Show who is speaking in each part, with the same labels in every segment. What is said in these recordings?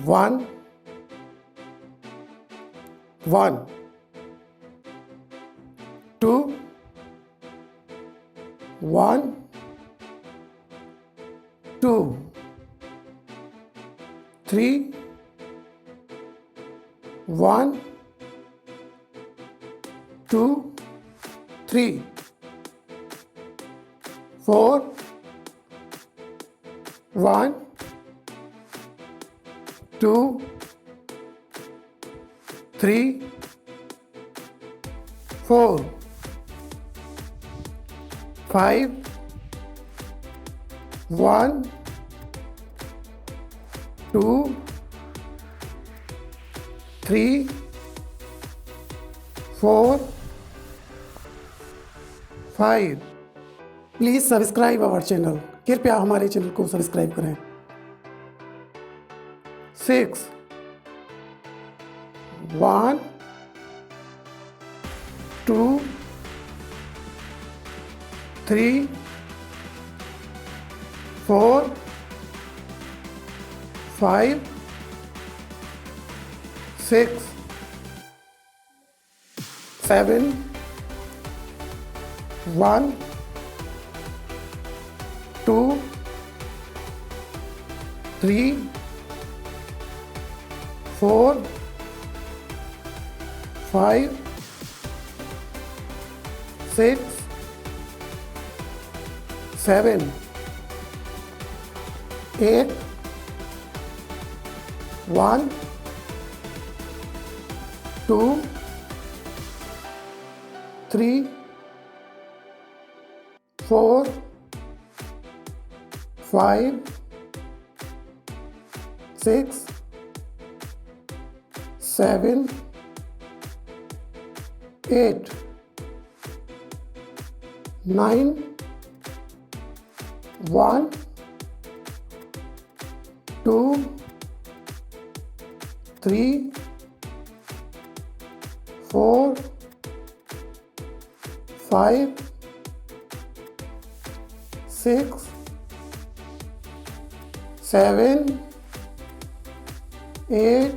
Speaker 1: 1 1 2 1 2 3 1 2 3 4 1 2 3 4 5 1 2 3 4 5 please subscribe our channel. कृपया हमारे channel को सब्सक्राइब करें। 6 1 2 3 4 5 6 7 1 2 3 4 5 6 7 8 1 2 3 4 5 6 7 8 9 1 2 3 4 5 6 7 8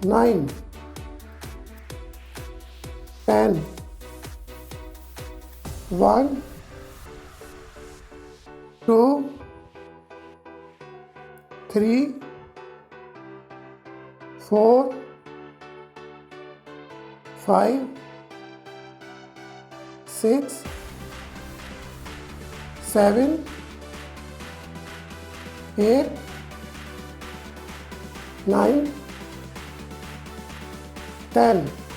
Speaker 1: 9 10 1 2 3 4 5 6 7 8 9 10